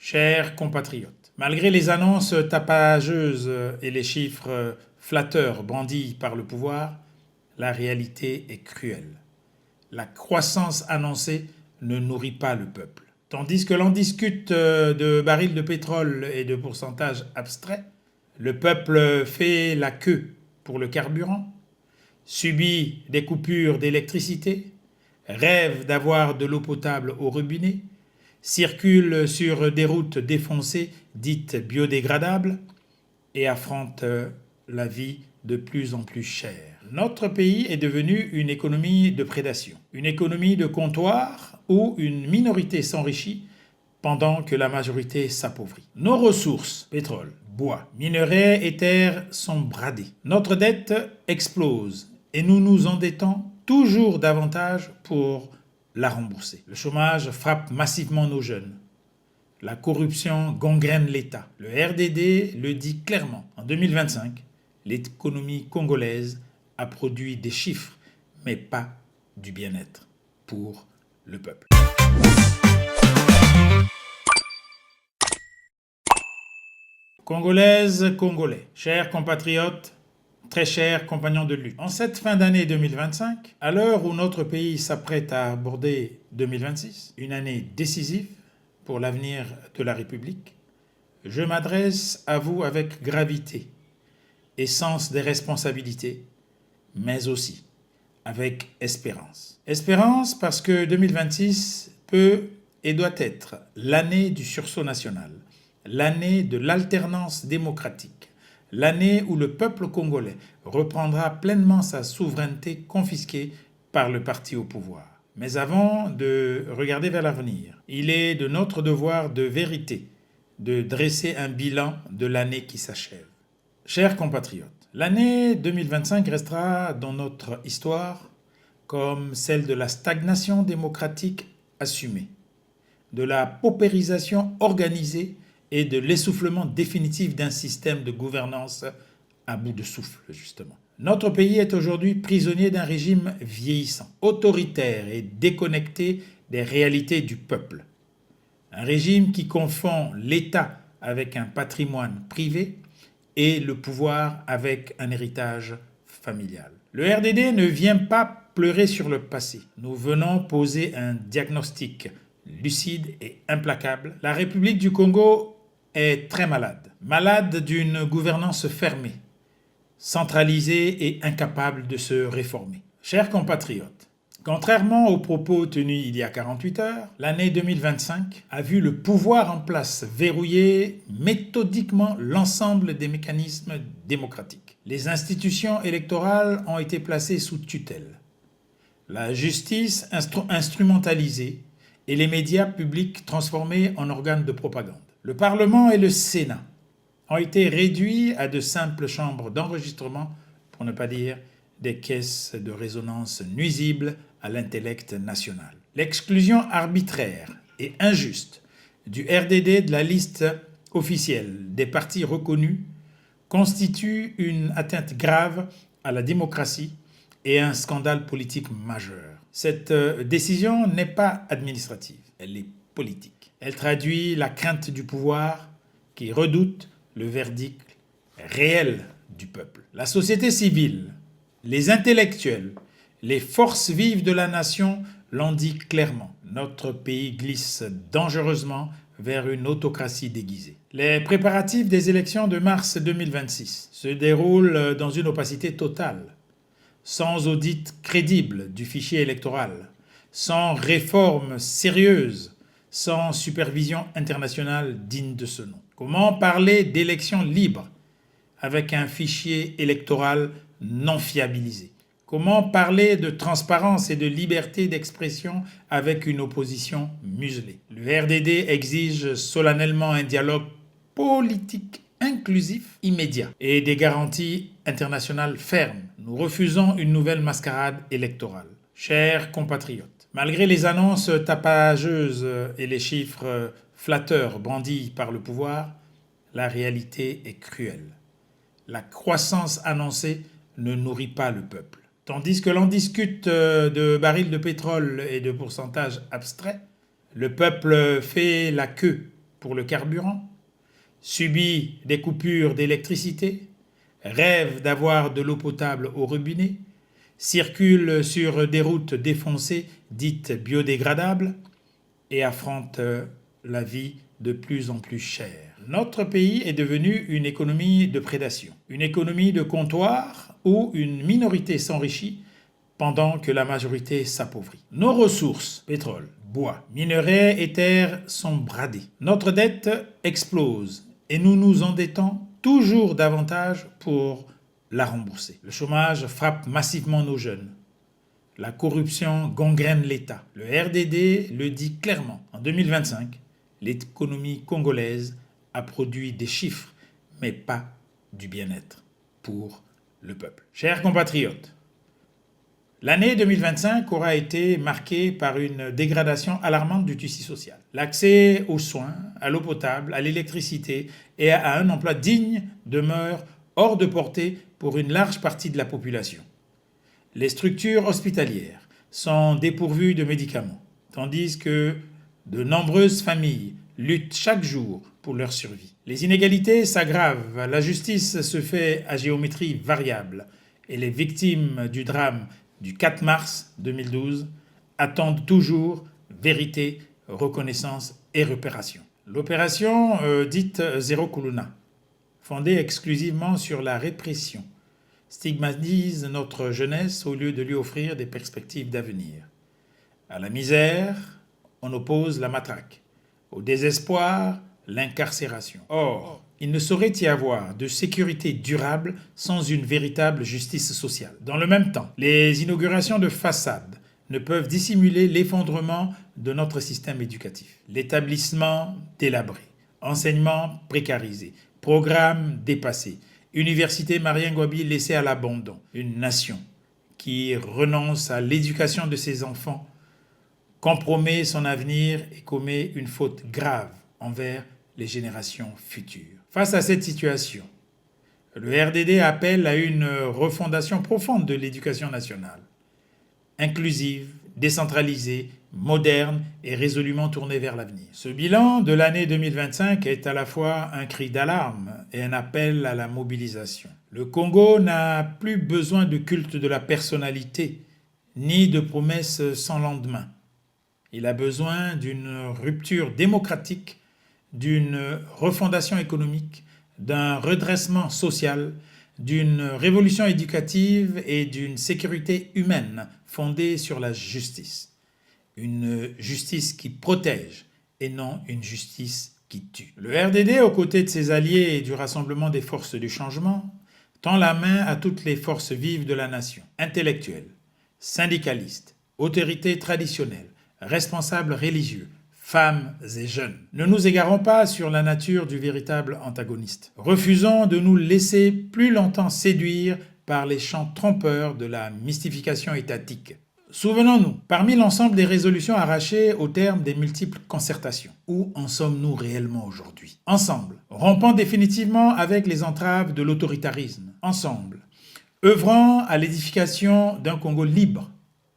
Chers compatriotes, malgré les annonces tapageuses et les chiffres flatteurs brandis par le pouvoir, la réalité est cruelle. La croissance annoncée ne nourrit pas le peuple. Tandis que l'on discute de barils de pétrole et de pourcentages abstraits, le peuple fait la queue pour le carburant, subit des coupures d'électricité, rêve d'avoir de l'eau potable au robinet, circule sur des routes défoncées dites biodégradables et affronte la vie de plus en plus chère. Notre pays est devenu une économie de prédation, une économie de comptoir où une minorité s'enrichit pendant que la majorité s'appauvrit. Nos ressources, pétrole, bois, minerais et terres sont bradées. Notre dette explose et nous nous endettons toujours davantage pour la rembourser. Le chômage frappe massivement nos jeunes. La corruption gangrène l'État. Le RDD le dit clairement. En 2025, l'économie congolaise a produit des chiffres, mais pas du bien-être pour le peuple. Congolaises, Congolais, chers compatriotes, très chers compagnons de lutte. En cette fin d'année 2025, à l'heure où notre pays s'apprête à aborder 2026, une année décisive pour l'avenir de la République, je m'adresse à vous avec gravité et sens des responsabilités, mais aussi avec espérance. Espérance parce que 2026 peut et doit être l'année du sursaut national, l'année de l'alternance démocratique, l'année où le peuple congolais reprendra pleinement sa souveraineté confisquée par le parti au pouvoir. Mais avant de regarder vers l'avenir, il est de notre devoir de vérité de dresser un bilan de l'année qui s'achève. Chers compatriotes, l'année 2025 restera dans notre histoire comme celle de la stagnation démocratique assumée, de la paupérisation organisée et de l'essoufflement définitif d'un système de gouvernance à bout de souffle, justement. Notre pays est aujourd'hui prisonnier d'un régime vieillissant, autoritaire et déconnecté des réalités du peuple. Un régime qui confond l'État avec un patrimoine privé et le pouvoir avec un héritage familial. Le RDD ne vient pas pleurer sur le passé. Nous venons poser un diagnostic lucide et implacable. La République du Congo est très malade. Malade d'une gouvernance fermée, centralisée et incapable de se réformer. Chers compatriotes, contrairement aux propos tenus il y a 48 heures, l'année 2025 a vu le pouvoir en place verrouiller méthodiquement l'ensemble des mécanismes démocratiques. Les institutions électorales ont été placées sous tutelle, la justice instrumentalisée et les médias publics transformés en organes de propagande. Le Parlement et le Sénat ont été réduits à de simples chambres d'enregistrement, pour ne pas dire des caisses de résonance nuisibles à l'intellect national. L'exclusion arbitraire et injuste du RDD de la liste officielle des partis reconnus constitue une atteinte grave à la démocratie et un scandale politique majeur. Cette décision n'est pas administrative, elle est politique. Elle traduit la crainte du pouvoir qui redoute le verdict réel du peuple. La société civile, les intellectuels, les forces vives de la nation l'ont dit clairement. Notre pays glisse dangereusement vers une autocratie déguisée. Les préparatifs des élections de mars 2026 se déroulent dans une opacité totale, sans audit crédible du fichier électoral, sans réforme sérieuse, sans supervision internationale digne de ce nom. Comment parler d'élections libres avec un fichier électoral non fiabilisé? Comment parler de transparence et de liberté d'expression avec une opposition muselée? Le RDD exige solennellement un dialogue politique inclusif immédiat et des garanties internationales fermes. Nous refusons une nouvelle mascarade électorale. Chers compatriotes, malgré les annonces tapageuses et les chiffres flatteurs brandis par le pouvoir, la réalité est cruelle. La croissance annoncée ne nourrit pas le peuple. Tandis que l'on discute de barils de pétrole et de pourcentages abstraits, le peuple fait la queue pour le carburant, subit des coupures d'électricité, rêve d'avoir de l'eau potable au robinet, circule sur des routes défoncées dites biodégradables et affronte la vie de plus en plus chère. Notre pays est devenu une économie de prédation, une économie de comptoir où une minorité s'enrichit pendant que la majorité s'appauvrit. Nos ressources, pétrole, bois, minerais et terres sont bradées. Notre dette explose et nous nous endettons toujours davantage pour la rembourser. Le chômage frappe massivement nos jeunes. La corruption gangrène l'État. Le RDD le dit clairement. En 2025, l'économie congolaise a produit des chiffres, mais pas du bien-être pour le peuple. Chers compatriotes, l'année 2025 aura été marquée par une dégradation alarmante du tissu social. L'accès aux soins, à l'eau potable, à l'électricité et à un emploi digne demeure hors de portée pour une large partie de la population. Les structures hospitalières sont dépourvues de médicaments, tandis que de nombreuses familles luttent chaque jour pour leur survie. Les inégalités s'aggravent, la justice se fait à géométrie variable et les victimes du drame du 4 mars 2012 attendent toujours vérité, reconnaissance et réparation. L'opération dite Zéro Kuluna, fondée exclusivement sur la répression, stigmatise notre jeunesse au lieu de lui offrir des perspectives d'avenir. À la misère, on oppose la matraque. Au désespoir, l'incarcération. Or, il ne saurait y avoir de sécurité durable sans une véritable justice sociale. Dans le même temps, les inaugurations de façades ne peuvent dissimuler l'effondrement de notre système éducatif. L'établissement délabré, enseignement précarisé, programmes dépassés, Université Marien Ngouabi laissée à l'abandon. Une nation qui renonce à l'éducation de ses enfants compromet son avenir et commet une faute grave envers les générations futures. Face à cette situation, le RDD appelle à une refondation profonde de l'éducation nationale, inclusive, décentralisée, moderne et résolument tournée vers l'avenir. Ce bilan de l'année 2025 est à la fois un cri d'alarme et un appel à la mobilisation. Le Congo n'a plus besoin de culte de la personnalité, ni de promesses sans lendemain. Il a besoin d'une rupture démocratique, d'une refondation économique, d'un redressement social, d'une révolution éducative et d'une sécurité humaine fondée sur la justice. Une justice qui protège et non une justice qui tue. Le RDD, aux côtés de ses alliés et du Rassemblement des forces du changement, tend la main à toutes les forces vives de la nation, intellectuels, syndicalistes, autorités traditionnelles, responsables religieux, femmes et jeunes. Ne nous égarons pas sur la nature du véritable antagoniste. Refusons de nous laisser plus longtemps séduire par les chants trompeurs de la mystification étatique. Souvenons-nous, parmi l'ensemble des résolutions arrachées au terme des multiples concertations, où en sommes-nous réellement aujourd'hui? Ensemble, rompant définitivement avec les entraves de l'autoritarisme. Ensemble, œuvrant à l'édification d'un Congo libre,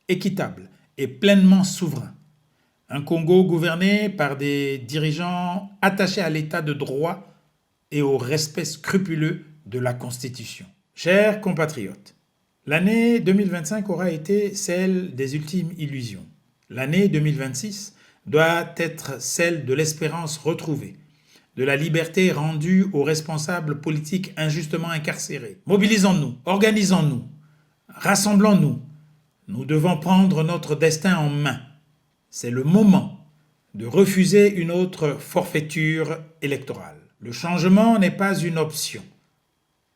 équitable et pleinement souverain. Un Congo gouverné par des dirigeants attachés à l'état de droit et au respect scrupuleux de la Constitution. Chers compatriotes, l'année 2025 aura été celle des ultimes illusions. L'année 2026 doit être celle de l'espérance retrouvée, de la liberté rendue aux responsables politiques injustement incarcérés. Mobilisons-nous, organisons-nous, rassemblons-nous. Nous devons prendre notre destin en main. C'est le moment de refuser une autre forfaiture électorale. Le changement n'est pas une option.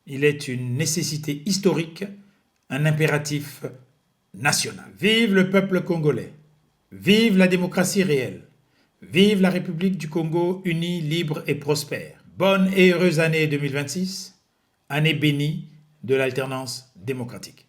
Il est une nécessité historique, un impératif national. Vive le peuple congolais. Vive la démocratie réelle. Vive la République du Congo unie, libre et prospère. Bonne et heureuse année 2026, année bénie de l'alternance démocratique.